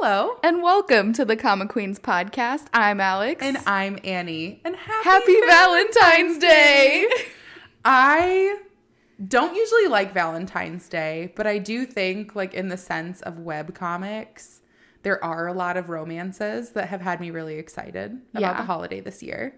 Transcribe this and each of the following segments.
Hello. And welcome to the Comic Queens podcast. I'm Alex. And I'm Annie. And happy Valentine's Day! I don't usually like Valentine's Day, but I do think, like, in the sense of webcomics, there are a lot of romances that have had me really excited about the holiday this year.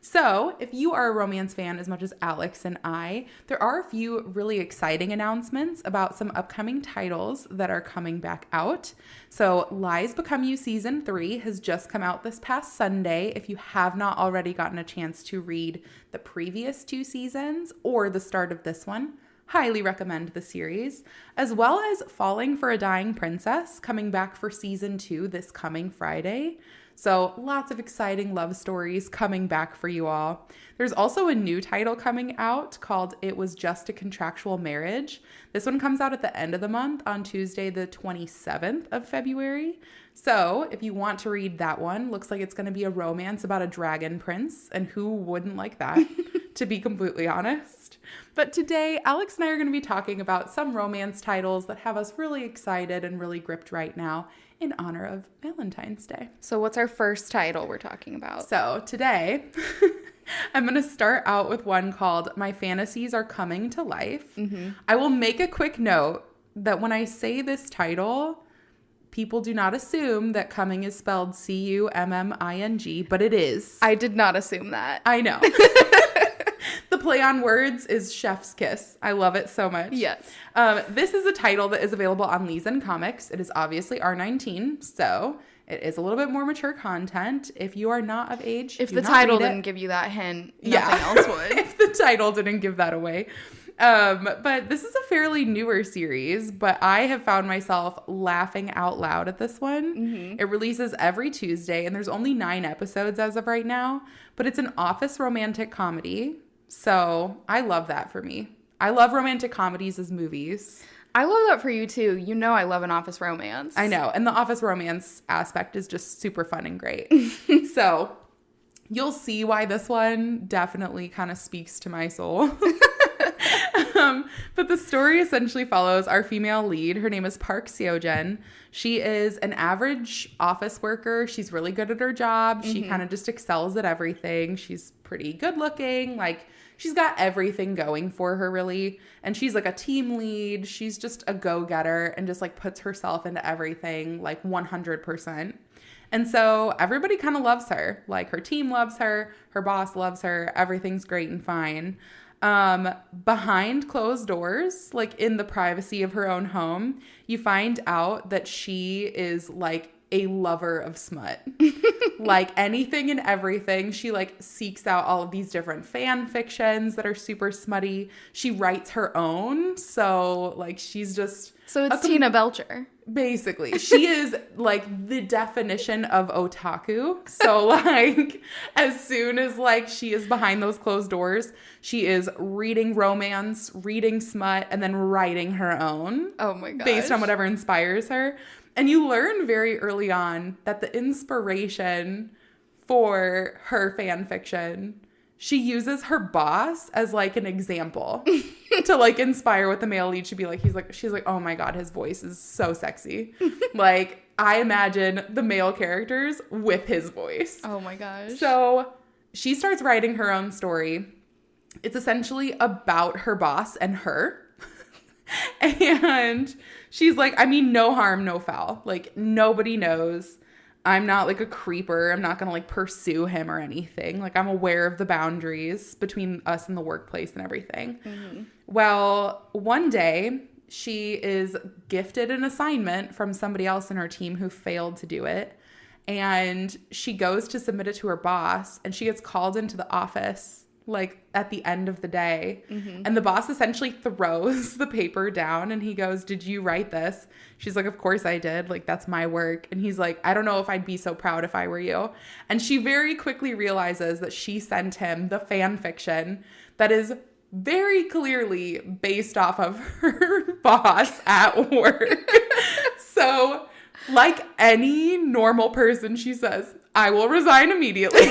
So, if you are a romance fan as much as Alex and I, there are a few really exciting announcements about some upcoming titles that are coming back out. So, Lies Become You Season 3 has just come out this past Sunday. If you have not already gotten a chance to read the previous two seasons or the start of this one, highly recommend the series, as well as Falling for a Dying Princess coming back for Season 2 this coming Friday. So lots of exciting love stories coming back for you all. There's also a new title coming out called It Was Just a Contractual Marriage. This one comes out at the end of the month on Tuesday, the 27th of February. So if you want to read that one, looks like it's going to be a romance about a dragon prince, and who wouldn't like that, to be completely honest. But today, Alex and I are going to be talking about some romance titles that have us really excited and really gripped right now in honor of Valentine's Day. So what's our first title we're talking about? So today, I'm going to start out with one called My Fantasies Are Coming to Life. Mm-hmm. I will make a quick note that when I say this title, people do not assume that coming is spelled Cumming, but it is. I did not assume that. I know. The play on words is Chef's Kiss. I love it so much. Yes. This is a title that is available on Leeson Comics. It is obviously R19, so it is a little bit more mature content. If you are not of age, if the title didn't give you that hint, nothing else would. If the title didn't give that away. But this is a fairly newer series, but I have found myself laughing out loud at this one. Mm-hmm. It releases every Tuesday, and there's only 9 episodes as of right now, but it's an office romantic comedy. So I love that for me. I love romantic comedies as movies. I love that for you too. You know I love an office romance. I know. And the office romance aspect is just super fun and great. So you'll see why this one definitely kind of speaks to my soul. But the story essentially follows our female lead. Her name is Park Seo-jin. She is an average office worker. She's really good at her job. Mm-hmm. She kind of just excels at everything. She's pretty good looking. Like, she's got everything going for her, really. And she's like a team lead. She's just a go-getter and just like puts herself into everything like 100%. And so everybody kind of loves her. Like, her team loves her. Her boss loves her. Everything's great and fine. Behind closed doors, like in the privacy of her own home, you find out that she is like a lover of smut. Like anything and everything. She like seeks out all of these different fan fictions that are super smutty. She writes her own. So like she's just... So it's Tina Belcher. Basically. She is like the definition of otaku. So like as soon as like she is behind those closed doors, she is reading romance, reading smut, and then writing her own. Oh my gosh. Based on whatever inspires her. And you learn very early on that the inspiration for her fan fiction, she uses her boss as like an example to like inspire what the male lead should be like. She's like, oh my God, his voice is so sexy. Like, I imagine the male characters with his voice. Oh my gosh. So she starts writing her own story. It's essentially about her boss and her. And she's like, I mean, no harm, no foul. Like, nobody knows. I'm not like a creeper. I'm not going to like pursue him or anything. Like, I'm aware of the boundaries between us and the workplace and everything. Mm-hmm. Well, one day she is gifted an assignment from somebody else in her team who failed to do it. And she goes to submit it to her boss, and she gets called into the office like at the end of the day. Mm-hmm. And the boss essentially throws the paper down, and he goes, did you write this? She's like, of course I did. Like, that's my work. And he's like, I don't know if I'd be so proud if I were you. And she very quickly realizes that she sent him the fan fiction that is very clearly based off of her boss at work. So like any normal person, she says, I will resign immediately.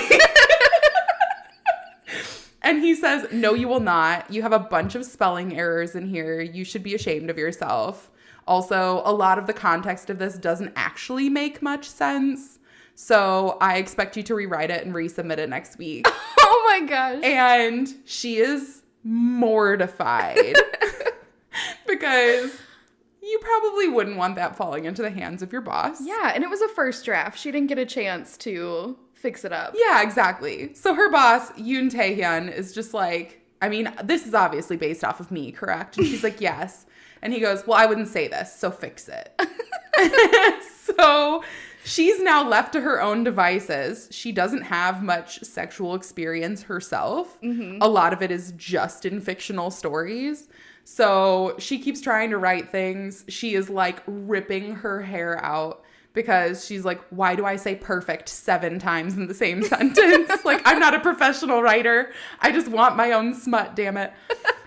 And he says, no, you will not. You have a bunch of spelling errors in here. You should be ashamed of yourself. Also, a lot of the context of this doesn't actually make much sense. So I expect you to rewrite it and resubmit it next week. Oh my gosh. And she is mortified because you probably wouldn't want that falling into the hands of your boss. Yeah, and it was a first draft. She didn't get a chance to fix it up. Yeah, exactly. So her boss, Yoon Tae-hyun, is just like, I mean, this is obviously based off of me, correct? And she's like, yes. And he goes, well, I wouldn't say this, so fix it. So she's now left to her own devices. She doesn't have much sexual experience herself. Mm-hmm. A lot of it is just in fictional stories. So she keeps trying to write things. She is like ripping her hair out because she's like, why do I say perfect 7 times in the same sentence? Like, I'm not a professional writer. I just want my own smut, damn it.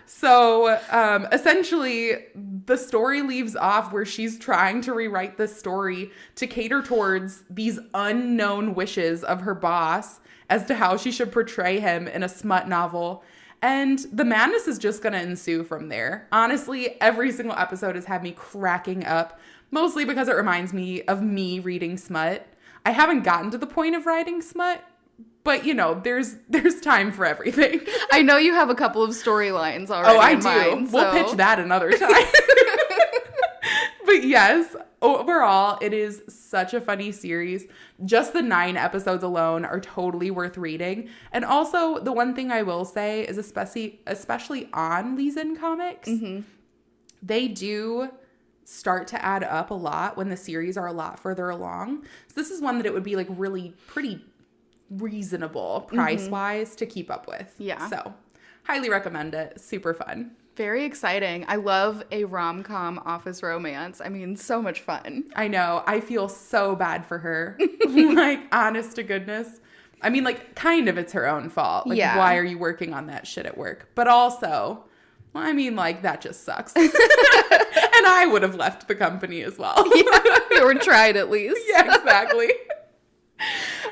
So essentially, the story leaves off where she's trying to rewrite this story to cater towards these unknown wishes of her boss as to how she should portray him in a smut novel. And the madness is just going to ensue from there. Honestly, every single episode has had me cracking up, mostly because it reminds me of me reading smut. I haven't gotten to the point of writing smut, but, you know, there's time for everything. I know you have a couple of storylines already. Oh, I in do. Mind, We'll pitch that another time. But yes, overall, it is such a funny series. Just the 9 episodes alone are totally worth reading. And also, the one thing I will say is especially on Leeson Comics, mm-hmm. they do start to add up a lot when the series are a lot further along. So this is one that it would be like really pretty reasonable price-wise mm-hmm. to keep up with. Yeah. So, highly recommend it. Super fun. Very exciting. I love a rom-com office romance. I mean, so much fun. I know. I feel so bad for her. Like, honest to goodness. I mean, like, kind of it's her own fault. Like, yeah. Why are you working on that shit at work? But also, well, I mean, like, that just sucks. And I would have left the company as well. Yeah, or tried at least. Yeah, exactly.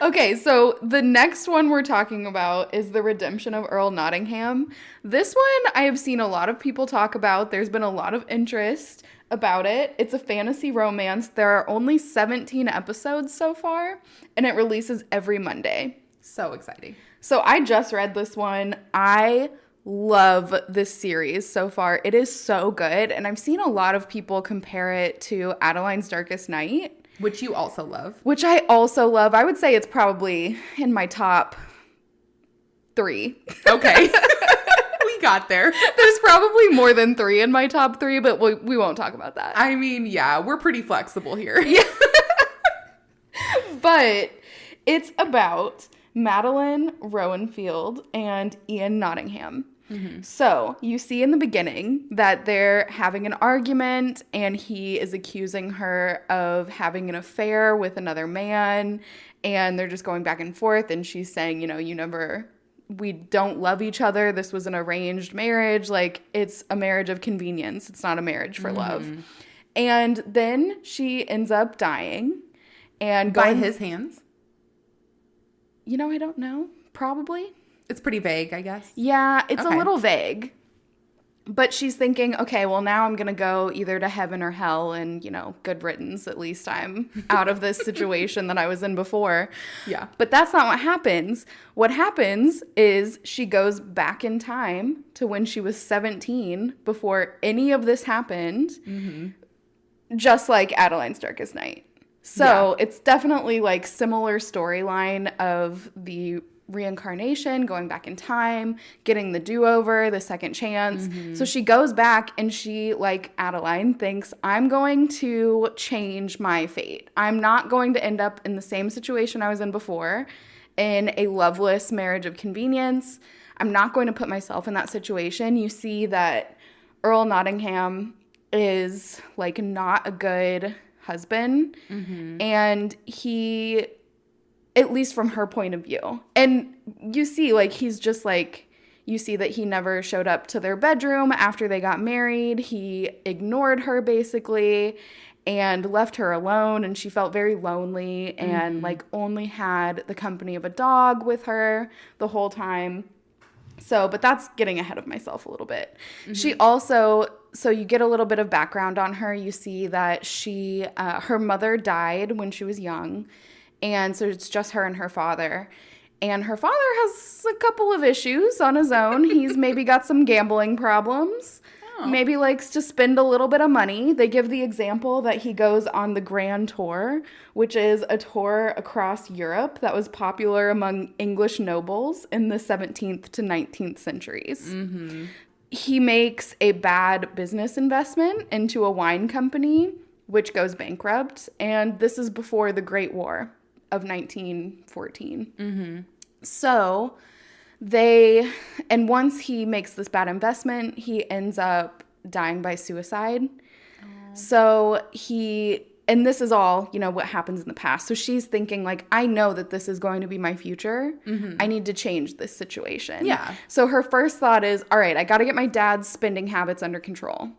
Okay, so the next one we're talking about is The Redemption of Earl Nottingham. This one I have seen a lot of people talk about. There's been a lot of interest about it. It's a fantasy romance. There are only 17 episodes so far, and it releases every Monday. So exciting. So I just read this one. I love this series so far. It is so good, and I've seen a lot of people compare it to Adeline's Darkest Night. Which you also love. Which I also love. I would say it's probably in my top 3. Okay. We got there. There's probably more than 3 in my top 3, but we won't talk about that. I mean, yeah, we're pretty flexible here. Yeah. But it's about Madeline Rowanfield and Ian Nottingham. Mm-hmm. So you see in the beginning that they're having an argument and he is accusing her of having an affair with another man, and they're just going back and forth, and she's saying, you know, we don't love each other. This was an arranged marriage. Like, it's a marriage of convenience. It's not a marriage for love. And then she ends up dying and by his hands. You know, I don't know. Probably. It's pretty vague, I guess. Yeah, it's okay. A little vague. But she's thinking, okay, well, now I'm going to go either to heaven or hell, and, you know, good riddance. At least I'm out of this situation that I was in before. Yeah. But that's not what happens. What happens is she goes back in time to when she was 17, before any of this happened, just like Adeline's Darkest Night. So It's definitely like similar storyline of the reincarnation, going back in time, getting the do-over, the second chance. So she goes back and she, like Adeline, thinks, I'm going to change my fate. I'm not going to end up in the same situation I was in before, in a loveless marriage of convenience. I'm not going to put myself in that situation. You see that Earl Nottingham is, like, not a good husband, and he, at least from her point of view, and you see, like, he's just, like, you see that he never showed up to their bedroom after they got married. He ignored her, basically, and left her alone, and she felt very lonely and, like, only had the company of a dog with her the whole time. So, but that's getting ahead of myself a little bit. She also, so you get a little bit of background on her. You see that her mother died when she was young. And so it's just her and her father. And her father has a couple of issues on his own. He's maybe got some gambling problems. Maybe likes to spend a little bit of money. They give the example that he goes on the Grand Tour, which is a tour across Europe that was popular among English nobles in the 17th to 19th centuries. He makes a bad business investment into a wine company, which goes bankrupt. And this is before the Great War of 1914. So and once he makes this bad investment, he ends up dying by suicide. So and this is all, what happens in the past. So she's thinking like, I know that this is going to be my future. I need to change this situation. Yeah. So her first thought is, all right, I got to get my dad's spending habits under control.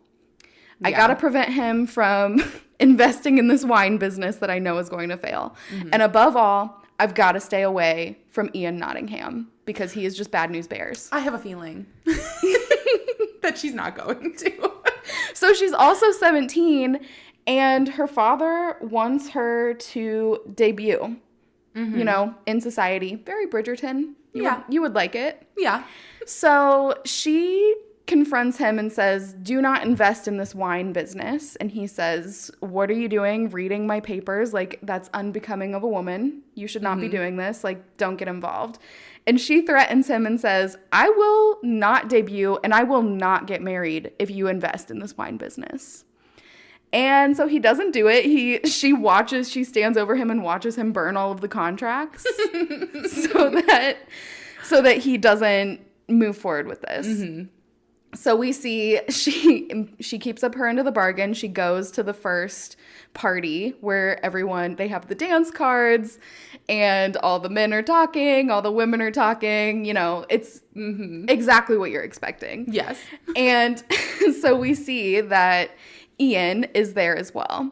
I got to prevent him from investing in this wine business that I know is going to fail. And above all, I've got to stay away from Ian Nottingham because he is just bad news bears. I have a feeling that she's not going to. So she's also 17, and her father wants her to debut, in society. Very Bridgerton. You would like it. Yeah. So she confronts him and says, do not invest in this wine business. And he says, what are you doing? Reading my papers? Like, that's unbecoming of a woman. You should not be doing this. Like, don't get involved. And she threatens him and says, I will not debut and I will not get married if you invest in this wine business. And so he doesn't do it. She stands over him and watches him burn all of the contracts so that he doesn't move forward with this. So we see she keeps up her end of the bargain. She goes to the first party where they have the dance cards and all the men are talking, all the women are talking, it's exactly what you're expecting. Yes. And so we see that Ian is there as well.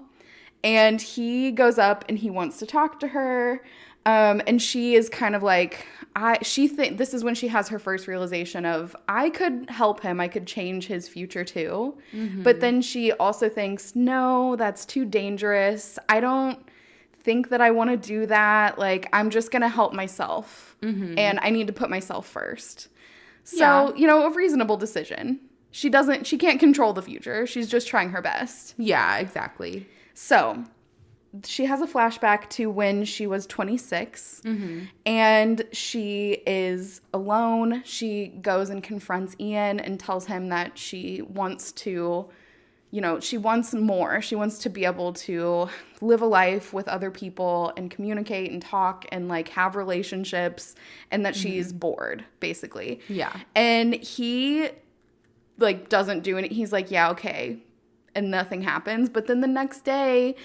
And he goes up and he wants to talk to her. And she is kind of like, this is when she has her first realization of, I could help him. I could change his future too. But then she also thinks, no, that's too dangerous. I don't think that I want to do that. Like, I'm just going to help myself. And I need to put myself first. So, a reasonable decision. She can't control the future. She's just trying her best. Yeah, exactly. So she has a flashback to when she was 26 and she is alone. She goes and confronts Ian and tells him that she wants to, she wants more. She wants to be able to live a life with other people and communicate and talk and like have relationships, and that she's bored, basically. Yeah. And he like doesn't do it. He's like, yeah, okay. And nothing happens. But then the next day,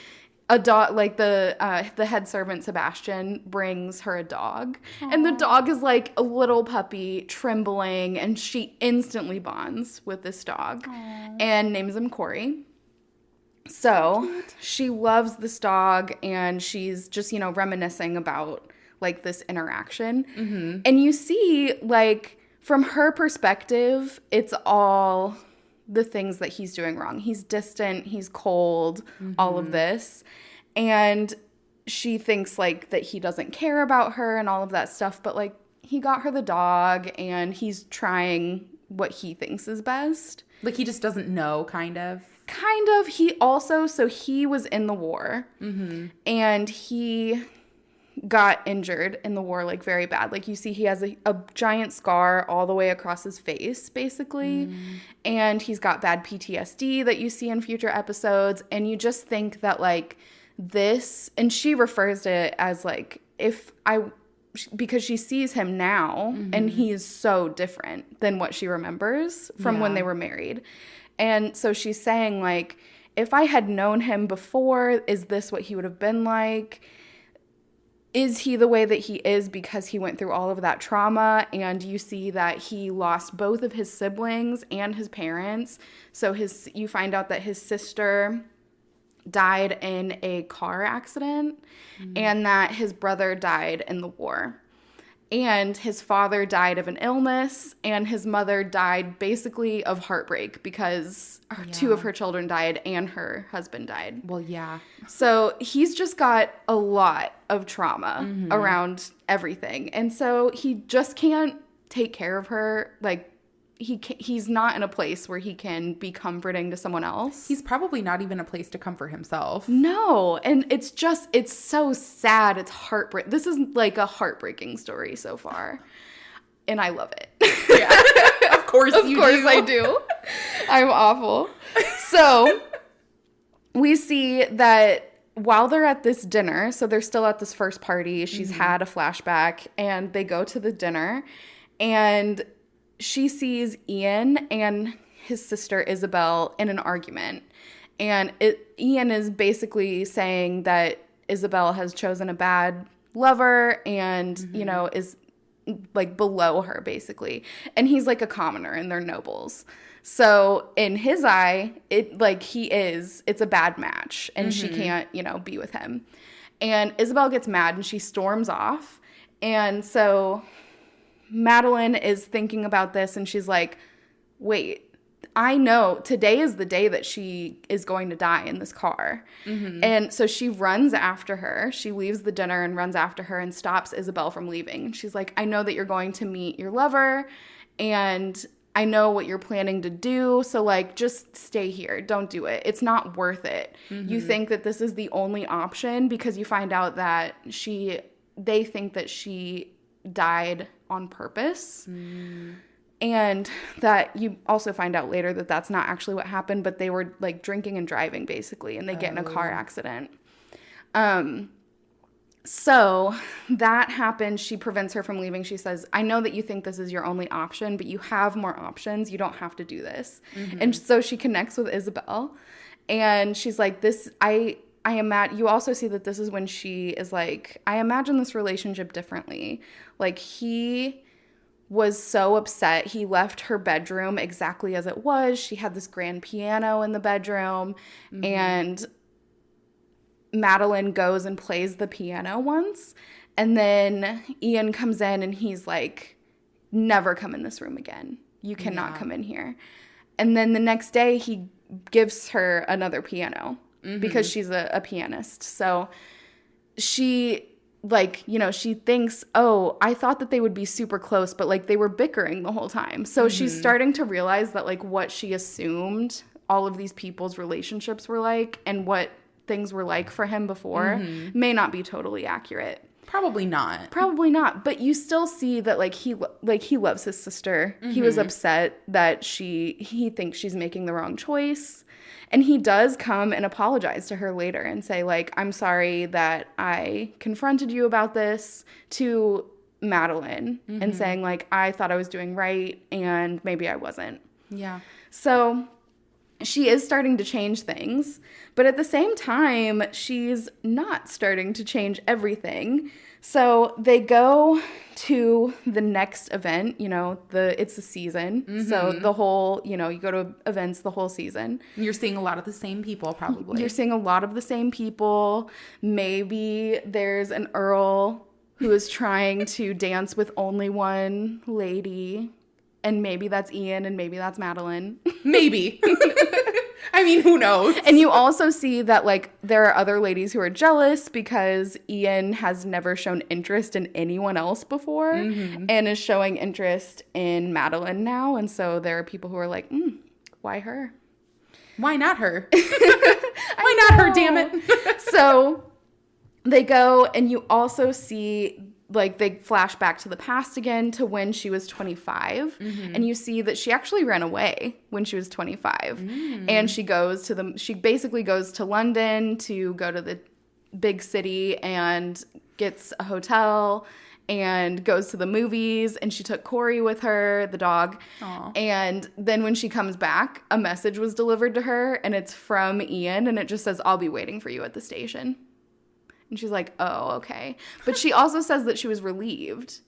a dog, like the head servant Sebastian brings her a dog. Aww. And the dog is like a little puppy trembling, and she instantly bonds with this dog. Aww. And names him Corey. So she loves this dog, and she's just, reminiscing about like this interaction. And you see, like, from her perspective, it's all the things that he's doing wrong. He's distant, he's cold, all of this. And she thinks like that he doesn't care about her and all of that stuff, but like he got her the dog and he's trying what he thinks is best. Like he just doesn't know, kind of. He also, so he was in the war and he got injured in the war, like very bad. Like you see he has a giant scar all the way across his face, basically. And he's got bad PTSD that you see in future episodes. And you just think that like this, and she refers to it as like, because she sees him now and he is so different than what she remembers from when they were married. And so she's saying like, if I had known him before, is this what he would have been like? Is he the way that he is because he went through all of that trauma? And you see that he lost both of his siblings and his parents. So you find out that his sister died in a car accident and that his brother died in the war. And his father died of an illness, and his mother died basically of heartbreak because two of her children died and her husband died. Well, yeah. So he's just got a lot of trauma around everything. And so he just can't take care of her. Like, he's not in a place where he can be comforting to someone else. He's probably not even a place to comfort himself. No. And it's so sad. It's heartbreaking. This is like a heartbreaking story so far. And I love it. Yeah. Of course you do. Of course I do. I'm awful. So we see that while they're at this dinner, so they're still at this first party, she's had a flashback, and they go to the dinner, and she sees Ian and his sister Isabel in an argument. And Ian is basically saying that Isabel has chosen a bad lover and, you know, is like below her basically. And he's like a commoner and they're nobles. So in his eye, it's a bad match and she can't, you know, be with him. And Isabel gets mad and she storms off. And so Madeline is thinking about this and she's like, wait, I know today is the day that she is going to die in this car. And so she runs after her. She leaves the dinner and runs after her and stops Isabel from leaving. She's like, I know that you're going to meet your lover and I know what you're planning to do. So like, just stay here. Don't do it. It's not worth it. You think that this is the only option because you find out that they think that she died on purpose. And that you also find out later that that's not actually what happened, but they were like drinking and driving basically, and they get in a car accident. So that happens. She prevents her from leaving. She says, I know that you think this is your only option, but you have more options. You don't have to do this. And so she connects with Isabel and she's like, you also see that this is when she is like, I imagine this relationship differently. Like, he was so upset. He left her bedroom exactly as it was. She had this grand piano in the bedroom, and Madeline goes and plays the piano once, and then Ian comes in and he's like, never come in this room again. You cannot come in here. And then the next day he gives her another piano because she's a pianist. So she, like, you know, she thinks, oh, I thought that they would be super close, but like they were bickering the whole time. So she's starting to realize that like what she assumed all of these people's relationships were like and what things were like for him before may not be totally accurate. Probably not. But you still see that like he loves his sister. He was upset that he thinks she's making the wrong choice. And he does come and apologize to her later and say, like, I'm sorry that I confronted you about this, to Madeline, and saying, like, I thought I was doing right and maybe I wasn't. Yeah. So she is starting to change things, but at the same time, she's not starting to change everything. So they go to the next event, you know, it's the season. So the whole, you know, you go to events the whole season. You're seeing a lot of the same people, probably. You're seeing a lot of the same people. Maybe there's an Earl who is trying to dance with only one lady. And maybe that's Ian and maybe that's Madeline. Maybe. I mean, who knows? And you also see that, like, there are other ladies who are jealous because Ian has never shown interest in anyone else before and is showing interest in Madeline now. And so there are people who are like, why her? Why not her? Why not her, damn it? So they go, and you also see, like, they flash back to the past again to when she was 25. And you see that she actually ran away when she was 25. And she basically goes to London to go to the big city and gets a hotel and goes to the movies. And she took Corey with her, the dog. Aww. And then when she comes back, a message was delivered to her, and it's from Ian, and it just says, I'll be waiting for you at the station. And she's like, oh, okay. But she also says that she was relieved.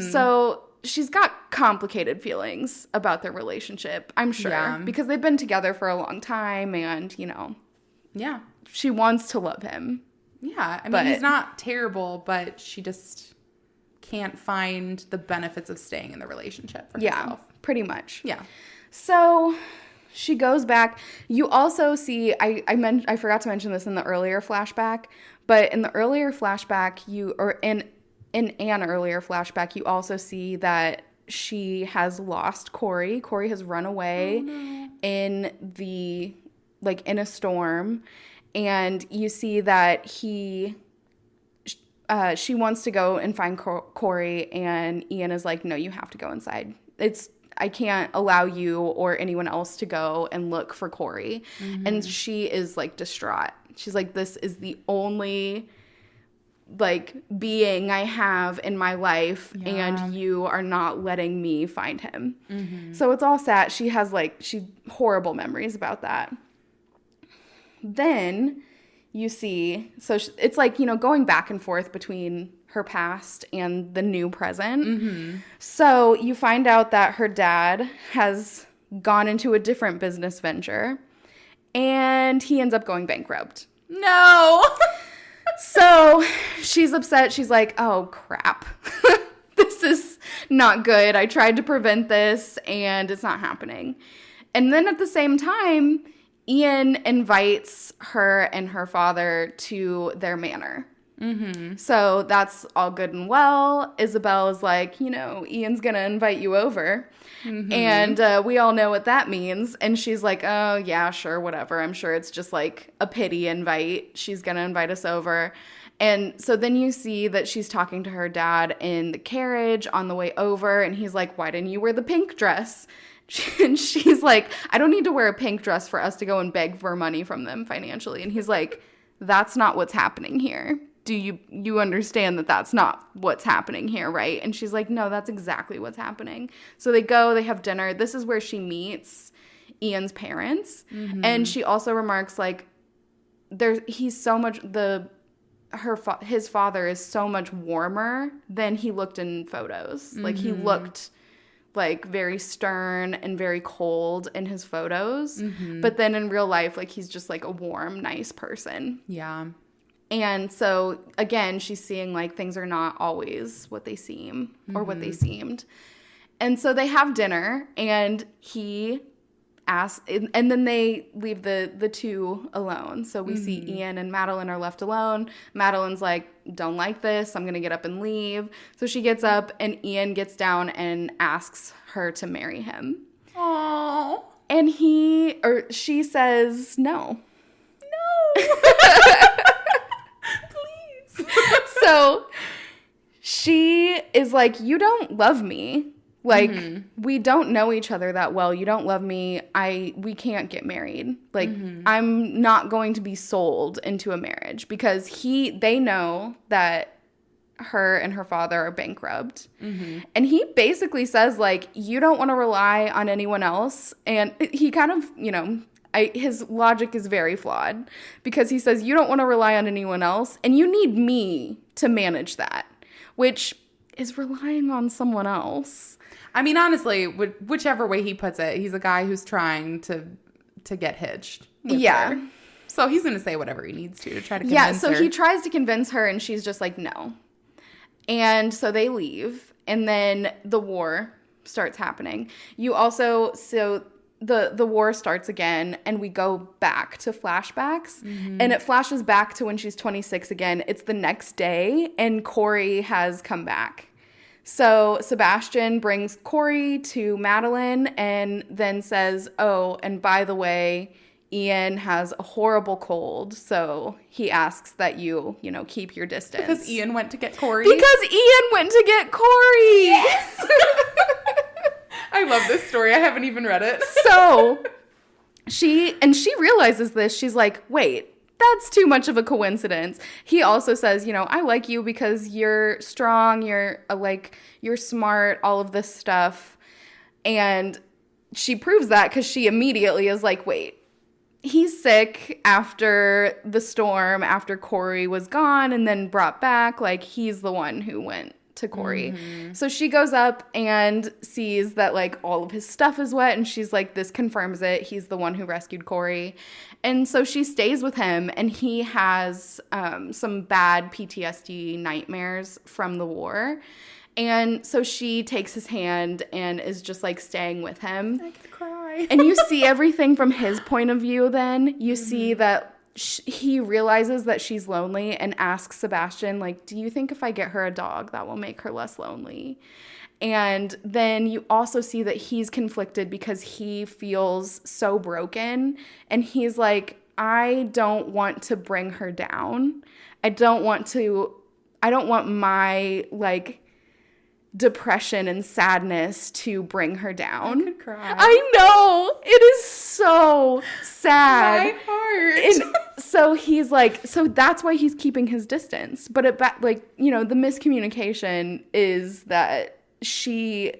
So she's got complicated feelings about their relationship, I'm sure. Yeah. Because they've been together for a long time and, you know. Yeah. She wants to love him. Yeah. I mean, he's not terrible, but she just can't find the benefits of staying in the relationship for herself. Pretty much. Yeah. So she goes back. You also see, I forgot to mention this in the earlier flashback, but in the earlier flashback, in an earlier flashback, you also see that she has lost Corey. Corey has run away in a storm, and you see that she wants to go and find Corey, and Ian is like, no, you have to go inside. I can't allow you or anyone else to go and look for Corey. Mm-hmm. And she is like distraught. She's like, this is the only like being I have in my life, and you are not letting me find him. Mm-hmm. So it's all sad. She has horrible memories about that. Then you see, so it's like, going back and forth between her past and the new present. Mm-hmm. So you find out that her dad has gone into a different business venture, and he ends up going bankrupt. No! So she's upset. She's like, oh, crap. This is not good. I tried to prevent this, and it's not happening. And then at the same time, Ian invites her and her father to their manor. Mm-hmm. So that's all good and well. Isabel is like, Ian's going to invite you over. Mm-hmm. And we all know what that means. And she's like, oh, yeah, sure, whatever. I'm sure it's just like a pity invite. She's going to invite us over. And so then you see that she's talking to her dad in the carriage on the way over. And he's like, why didn't you wear the pink dress? And she's like, I don't need to wear a pink dress for us to go and beg for money from them financially. And he's like, that's not what's happening here. Do you understand that that's not what's happening here, right? And she's like, no, that's exactly what's happening. So they go, they have dinner. This is where she meets Ian's parents. Mm-hmm. And she also remarks, like, his father is so much warmer than he looked in photos. Mm-hmm. Like, he looked like very stern and very cold in his photos. Mm-hmm. But then in real life, like, he's just like a warm, nice person. Yeah. And so, again, she's seeing, like, things are not always what they seem or what they seemed. And so they have dinner, and he asks, and then they leave the two alone. So we see Ian and Madeline are left alone. Madeline's like, don't like this. I'm going to get up and leave. So she gets up, and Ian gets down and asks her to marry him. Aww. And she says no. No. So she is like, you don't love me. Like, we don't know each other that well. You don't love me. We can't get married. Like, I'm not going to be sold into a marriage, because they know that her and her father are bankrupt. Mm-hmm. And he basically says, like, you don't want to rely on anyone else. And he kind of, his logic is very flawed, because he says, you don't want to rely on anyone else, and you need me to manage that, which is relying on someone else. I mean, honestly, whichever way he puts it, he's a guy who's trying to get hitched with her. So he's going to say whatever he needs to try to convince her. Yeah, so he tries to convince her, and she's just like, no. And so they leave, and then the war starts happening. The war starts again, and we go back to flashbacks, and it flashes back to when she's 26 again. It's the next day, and Corey has come back. So Sebastian brings Corey to Madeline and then says, oh, and by the way, Ian has a horrible cold, so he asks that you keep your distance. Because Ian went to get Corey? Because Ian went to get Corey! Yes! I love this story. I haven't even read it. So she realizes this. She's like, wait, that's too much of a coincidence. He also says, I like you because you're strong, you're smart, all of this stuff. And she proves that because she immediately is like, wait, he's sick after the storm, after Corey was gone and then brought back. Like, he's the one who went to Corey. So she goes up and sees that like all of his stuff is wet, and she's like, this confirms it. He's the one who rescued Corey. And so she stays with him, and he has some bad PTSD nightmares from the war. And so she takes his hand and is just like staying with him. I could cry. And you see everything from his point of view then. You see that he realizes that she's lonely and asks Sebastian, like, do you think if I get her a dog, that will make her less lonely? And then you also see that he's conflicted because he feels so broken. And he's like, I don't want to bring her down. I don't want my, like, depression and sadness to bring her down. I could cry. I know. It is so sad. My heart. And so he's like, so that's why he's keeping his distance. But the miscommunication is that she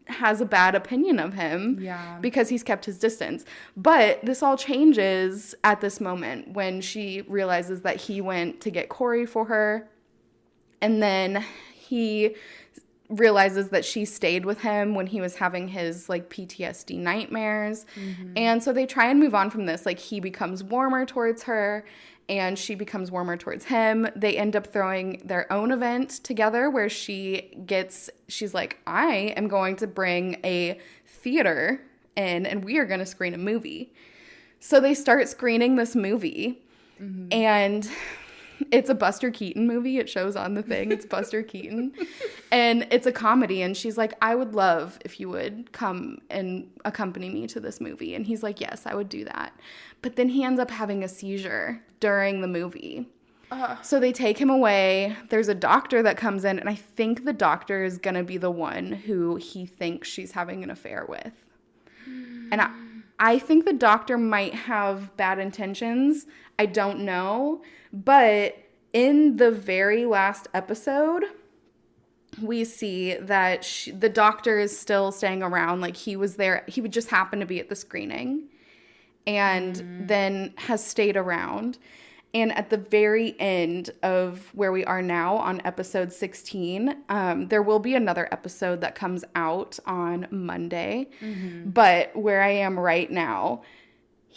has a bad opinion of him because he's kept his distance. But this all changes at this moment when she realizes that he went to get Corey for her. And then he realizes that she stayed with him when he was having his like PTSD nightmares. And so they try and move on from this. Like he becomes warmer towards her and she becomes warmer towards him. They end up throwing their own event together where she's like, I am going to bring a theater in and we are going to screen a movie. So they start screening this movie and it's a Buster Keaton movie. It shows on the thing. It's Buster Keaton. And it's a comedy. And she's like, I would love if you would come and accompany me to this movie. And he's like, yes, I would do that. But then he ends up having a seizure during the movie. So they take him away. There's a doctor that comes in. And I think the doctor is going to be the one who he thinks she's having an affair with. And I think the doctor might have bad intentions. I don't know. But in the very last episode, we see that the doctor is still staying around. Like he was there. He would just happen to be at the screening and then has stayed around. And at the very end of where we are now on episode 16, there will be another episode that comes out on Monday. But where I am right now,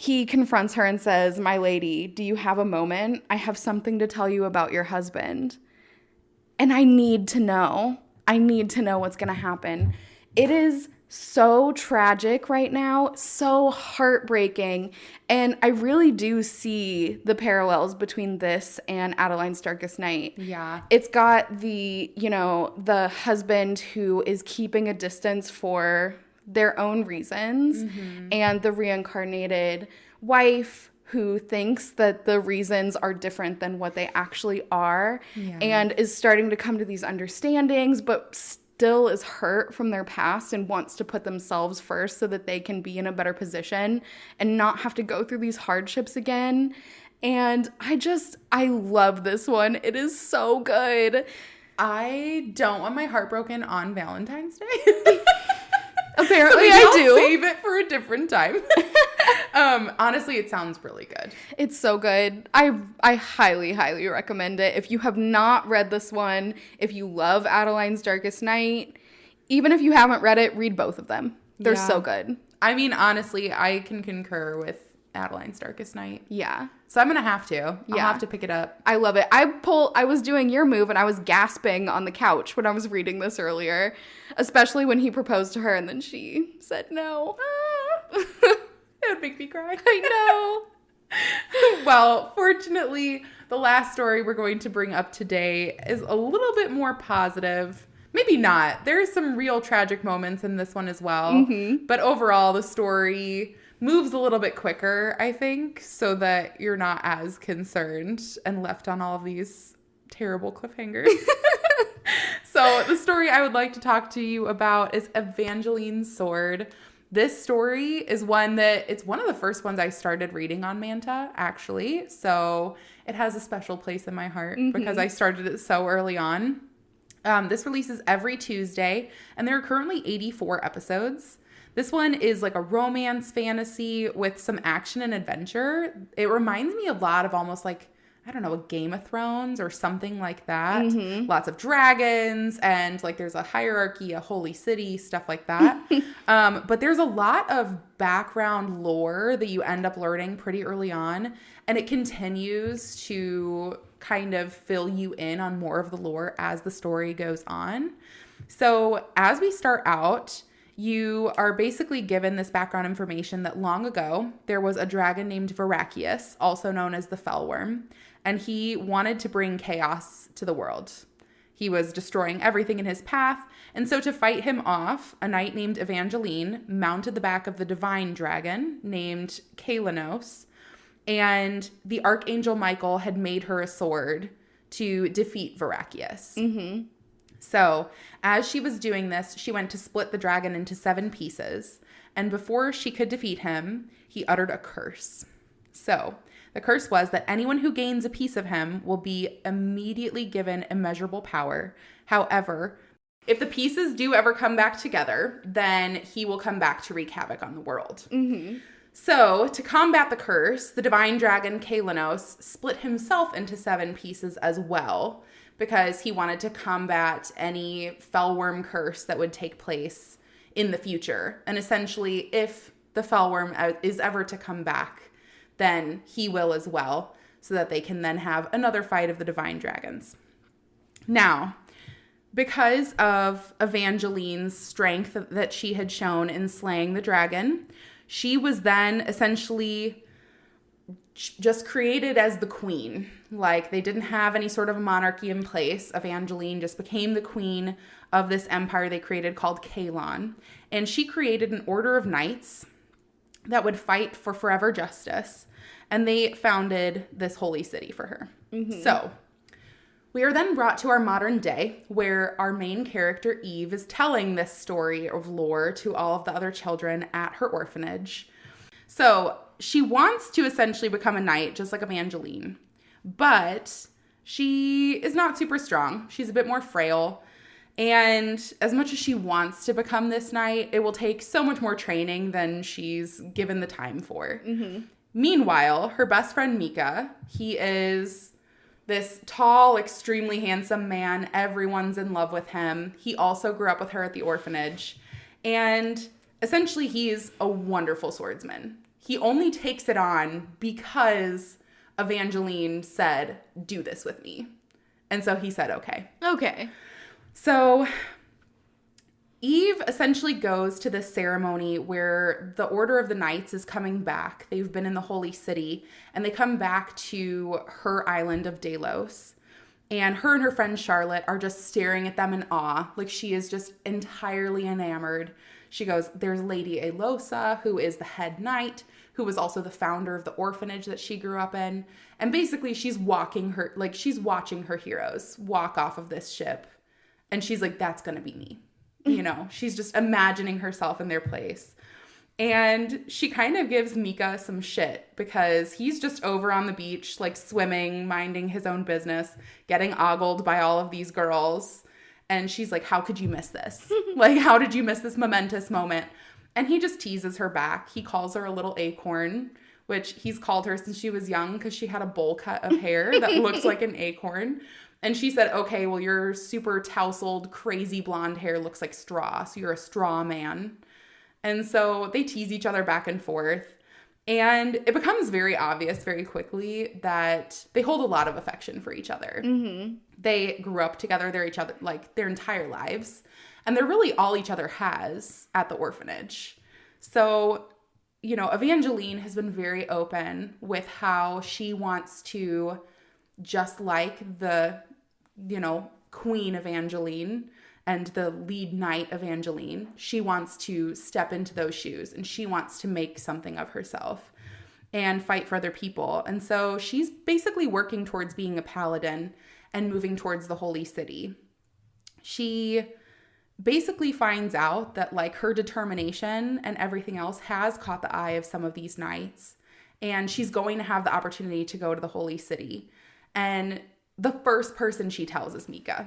he confronts her and says, my lady, do you have a moment? I have something to tell you about your husband. And I need to know. I need to know what's going to happen. It is so tragic right now, so heartbreaking. And I really do see the parallels between this and Adeline's Darkest Night. Yeah. It's got the husband who is keeping a distance for their own reasons and the reincarnated wife who thinks that the reasons are different than what they actually are and is starting to come to these understandings but still is hurt from their past and wants to put themselves first so that they can be in a better position and not have to go through these hardships again. And I love this one. It is so good. I don't want my heart broken on Valentine's Day. Apparently so I do. Save it for a different time. Honestly, it sounds really good. It's so good. I highly, highly recommend it. If you have not read this one, if you love Adeline's Darkest Night, even if you haven't read it, read both of them. They're so good. I mean, honestly, I can concur with Adeline's Darkest Night. Yeah. So I'm going to have to. I'll have to pick it up. I love it. I was doing your move and I was gasping on the couch when I was reading this earlier, especially when he proposed to her and then she said no. It would make me cry. I know. Well, fortunately, the last story we're going to bring up today is a little bit more positive. Maybe not. There's some real tragic moments in this one as well. But overall, the story moves a little bit quicker, I think, so that you're not as concerned and left on all of these terrible cliffhangers. So the story I would like to talk to you about is Evangeline's Sword. This story is it's one of the first ones I started reading on Manta, actually. So it has a special place in my heart because I started it so early on. This releases every Tuesday, and there are currently 84 episodes. This one is like a romance fantasy with some action and adventure. It reminds me a lot of almost like, I don't know, a Game of Thrones or something like that. Lots of dragons and like there's a hierarchy, a holy city, stuff like that. But there's a lot of background lore that you end up learning pretty early on. And it continues to kind of fill you in on more of the lore as the story goes on. So as we start out, you are basically given this background information that long ago, there was a dragon named Veracius, also known as the Fellworm, and he wanted to bring chaos to the world. He was destroying everything in his path, and so to fight him off, a knight named Evangeline mounted the back of the divine dragon named Kalanos, and the Archangel Michael had made her a sword to defeat Veracius. So, as she was doing this, she went to split the dragon into 7 pieces. And before she could defeat him, he uttered a curse. So, the curse was that anyone who gains a piece of him will be immediately given immeasurable power. However, if the pieces do ever come back together, then he will come back to wreak havoc on the world. So, to combat the curse, the divine dragon Kalanos split himself into 7 pieces as well, because he wanted to combat any fellworm curse that would take place in the future. And essentially, if the fellworm is ever to come back, then he will as well, so that they can then have another fight of the divine dragons. Now, because of Evangeline's strength that she had shown in slaying the dragon, she was then essentially just created as the queen. Like, they didn't have any sort of monarchy in place. Evangeline just became the queen of this empire they created called Kalon. And she created an order of knights that would fight for forever justice. And they founded this holy city for her. So, we are then brought to our modern day, where our main character, Eve, is telling this story of lore to all of the other children at her orphanage. So, she wants to essentially become a knight, just like Evangeline. But she is not super strong. She's a bit more frail. And as much as she wants to become this knight, it will take so much more training than she's given the time for. Meanwhile, her best friend Mika, he is this tall, extremely handsome man. Everyone's in love with him. He also grew up with her at the orphanage. And essentially, he's a wonderful swordsman. He only takes it on because Evangeline said, do this with me. And so he said, okay. Okay. So Eve essentially goes to this ceremony where the Order of the Knights is coming back. They've been in the Holy City, and they come back to her island of Delos. And her friend Charlotte are just staring at them in awe. Like, she is just entirely enamored. She goes, there's Lady Alosa, who is the head knight, who was also the founder of the orphanage that she grew up in. And basically, she's watching her heroes walk off of this ship. And she's like, that's going to be me. You know, she's just imagining herself in their place. And she kind of gives Mika some shit because he's just over on the beach, like swimming, minding his own business, getting ogled by all of these girls. And she's like, how could you miss this? Like, how did you miss this momentous moment? And he just teases her back. He calls her a little acorn, which he's called her since she was young because she had a bowl cut of hair that looks like an acorn. And she said, okay, well, your super tousled, crazy blonde hair looks like straw, so you're a straw man. And so they tease each other back and forth. And it becomes very obvious very quickly that they hold a lot of affection for each other. They grew up together. They're each other, like, their entire lives. And they're really all each other has at the orphanage. So, you know, Evangeline has been very open with how she wants to, just like the, you know, Queen Evangeline and the lead knight Evangeline, she wants to step into those shoes and she wants to make something of herself and fight for other people. And so she's basically working towards being a paladin and moving towards the holy city. She basically finds out that, like, her determination and everything else has caught the eye of some of these knights, and she's going to have the opportunity to go to the holy city. And the first person she tells is Mika.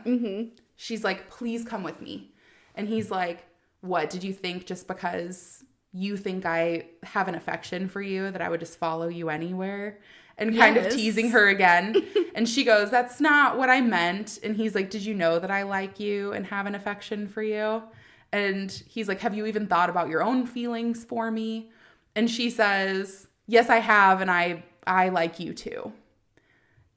She's like, please come with me. And he's like, what, did you think just because you think I have an affection for you that I would just follow you anywhere? and kind of teasing her again. And she goes, that's not what I meant. And he's like, did you know that I like you and have an affection for you? And he's like, have you even thought about your own feelings for me? And she says, yes, I have. And I like you too.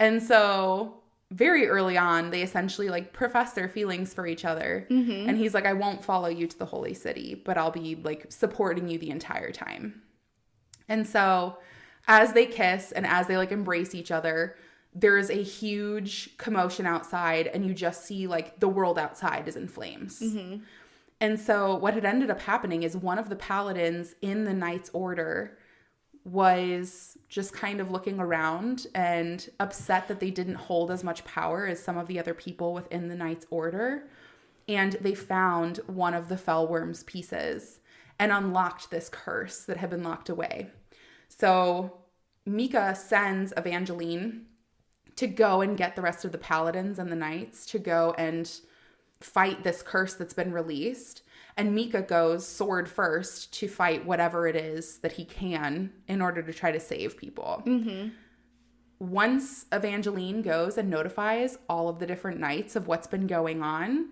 And so very early on, they essentially like profess their feelings for each other. Mm-hmm. And he's like, I won't follow you to the holy city, but I'll be like supporting you the entire time. And so as they kiss and as they like embrace each other, there's a huge commotion outside, and you just see like the world outside is in flames. Mm-hmm. And so what had ended up happening is one of the paladins in the Knights Order was just kind of looking around and upset that they didn't hold as much power as some of the other people within the Knights Order. And they found one of the Fellworm's pieces and unlocked this curse that had been locked away. So Mika sends Evangeline to go and get the rest of the paladins and the knights to go and fight this curse that's been released. And Mika goes sword first to fight whatever it is that he can in order to try to save people. Mm-hmm. Once Evangeline goes and notifies all of the different knights of what's been going on,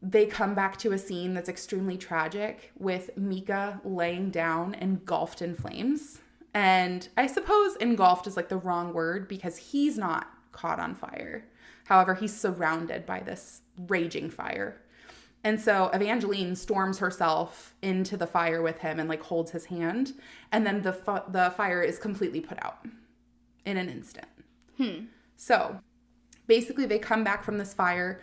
they come back to a scene that's extremely tragic with Mika laying down engulfed in flames. And I suppose engulfed is like the wrong word because he's not caught on fire. However, he's surrounded by this raging fire. And so Evangeline storms herself into the fire with him and like holds his hand. And then the fire is completely put out in an instant. So basically they come back from this fire.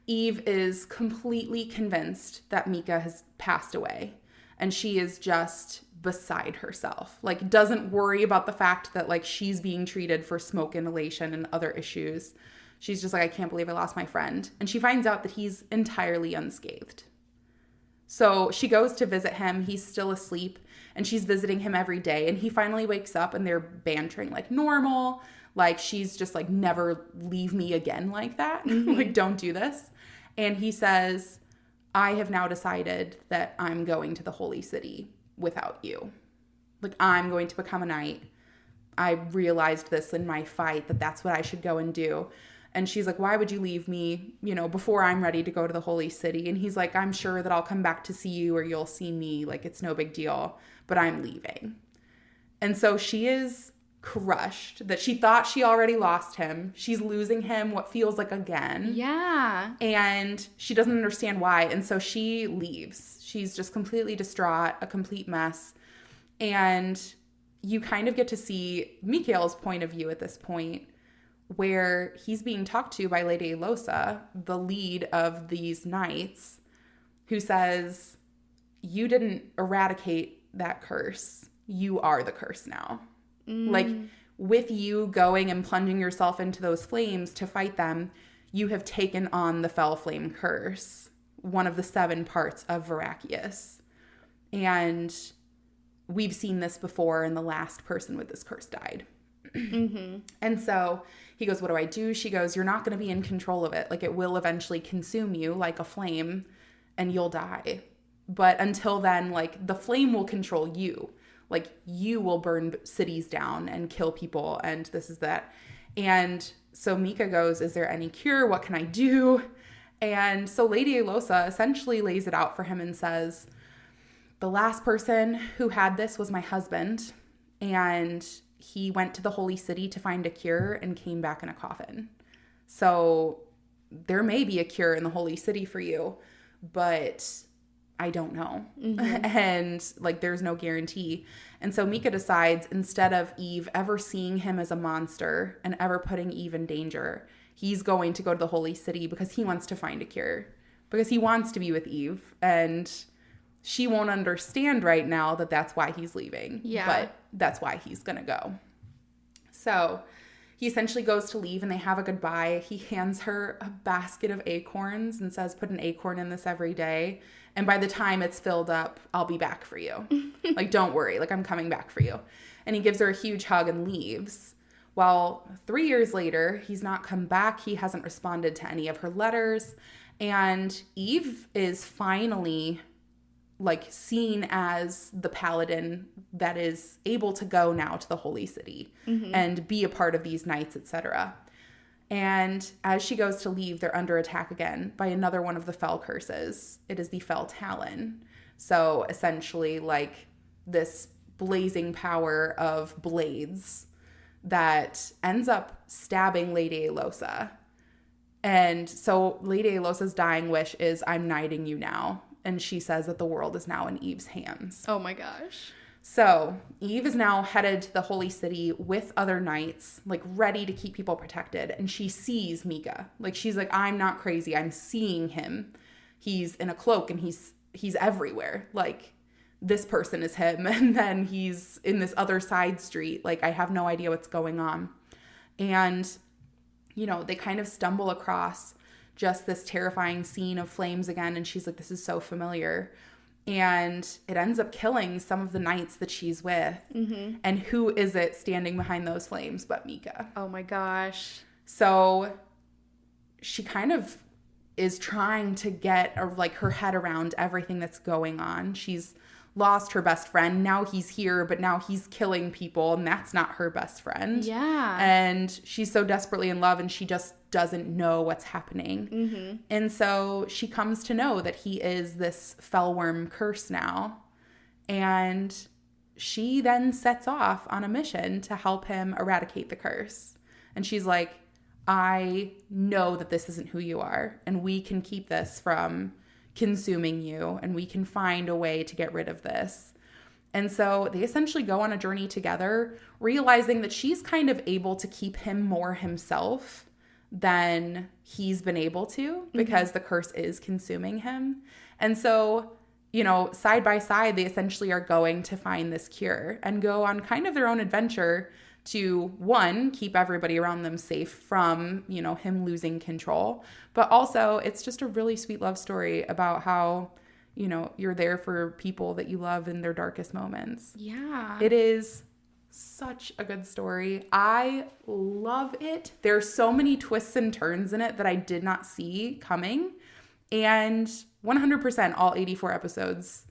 Eve is completely convinced that Mika has passed away. And she is just beside herself. Like, doesn't worry about the fact that like she's being treated for smoke inhalation and other issues. She's just like, I can't believe I lost my friend. And she finds out that he's entirely unscathed. So she goes to visit him. He's still asleep. And she's visiting him every day. And he finally wakes up and they're bantering like normal. Like, she's just like, never leave me again like that. Mm-hmm. Like, don't do this. And he says, I have now decided that I'm going to the holy city without you. Like, I'm going to become a knight. I realized this in my fight, that that's what I should go and do. And she's like, why would you leave me, you know, before I'm ready to go to the holy city? And he's like, I'm sure that I'll come back to see you or you'll see me. Like, it's no big deal, but I'm leaving. And so she is crushed that she thought she already lost him. She's losing him what feels like again. Yeah. And she doesn't understand why. And so she leaves. She's just completely distraught, a complete mess. And you kind of get to see Mikhail's point of view at this point, where he's being talked to by Lady Elosa, the lead of these knights, who says, you didn't eradicate that curse. You are the curse now. Like, with you going and plunging yourself into those flames to fight them, you have taken on the Fell Flame curse, one of the 7 parts of Verakius. And we've seen this before, and the last person with this curse died. Mm-hmm. And so he goes, what do I do? She goes, you're not going to be in control of it. Like, it will eventually consume you like a flame and you'll die. But until then, like, the flame will control you. Like, you will burn cities down and kill people, and this is that. And so Mika goes, is there any cure? What can I do? And so Lady Elosa essentially lays it out for him and says, the last person who had this was my husband, and he went to the holy city to find a cure and came back in a coffin. So there may be a cure in the holy city for you, but I don't know. Mm-hmm. And like, there's no guarantee. And so Mika decides, instead of Eve ever seeing him as a monster and ever putting Eve in danger, he's going to go to the holy city because he wants to find a cure, because he wants to be with Eve. And she won't understand right now that that's why he's leaving. Yeah. But that's why he's going to go. So he essentially goes to leave and they have a goodbye. He hands her a basket of acorns and says, put an acorn in this every day. And by the time it's filled up, I'll be back for you. Like, don't worry. Like, I'm coming back for you. And he gives her a huge hug and leaves. Well, 3 years later, he's not come back. He hasn't responded to any of her letters. And Eve is finally like seen as the paladin that is able to go now to the holy city and be a part of these knights, etc. And as she goes to leave, they're under attack again by another one of the fell curses. It is the fell talon. So essentially like this blazing power of blades that ends up stabbing Lady Aelosa. And so Lady Aelosa's dying wish is, I'm knighting you now. And she says that the world is now in Eve's hands. Oh my gosh. So Eve is now headed to the holy city with other knights, like ready to keep people protected. And she sees Mika. Like she's like, I'm not crazy. I'm seeing him. He's in a cloak and he's everywhere. Like this person is him. And then he's in this other side street. Like I have no idea what's going on. And, you know, they kind of stumble across just this terrifying scene of flames again. And she's like, this is so familiar. And it ends up killing some of the knights that she's with. And who is it standing behind those flames but Mika? Oh my gosh. So she kind of is trying to get like her head around everything that's going on. She's lost her best friend. Now he's here, but now he's killing people, and that's not her best friend. Yeah. And she's so desperately in love, and she just doesn't know what's happening. And so she comes to know that he is this fellworm curse now. And she then sets off on a mission to help him eradicate the curse. And she's like, I know that this isn't who you are, and we can keep this from consuming you, and we can find a way to get rid of this. And so they essentially go on a journey together, realizing that she's kind of able to keep him more himself than he's been able to, because the curse is consuming him. And so, you know, side by side, they essentially are going to find this cure and go on kind of their own adventure to, one, keep everybody around them safe from, you know, him losing control. But also, it's just a really sweet love story about how, you know, you're there for people that you love in their darkest moments. Yeah. It is such a good story. I love it. There's so many twists and turns in it that I did not see coming. And 100% all 84 episodes,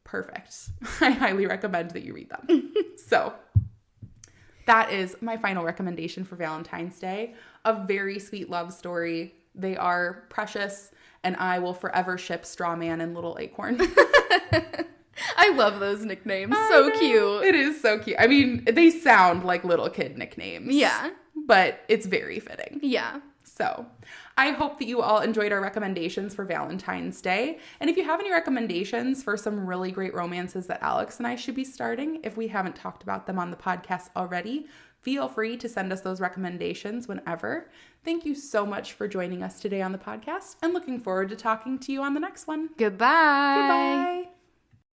perfect. I highly recommend that you read them. So that is my final recommendation for Valentine's Day. A very sweet love story. They are precious, and I will forever ship Strawman and Little Acorn. I love those nicknames. So cute. It is so cute. I mean, they sound like little kid nicknames. Yeah. But it's very fitting. Yeah. So I hope that you all enjoyed our recommendations for Valentine's Day. And if you have any recommendations for some really great romances that Alex and I should be starting, if we haven't talked about them on the podcast already, feel free to send us those recommendations whenever. Thank you so much for joining us today on the podcast, and looking forward to talking to you on the next one. Goodbye. Goodbye.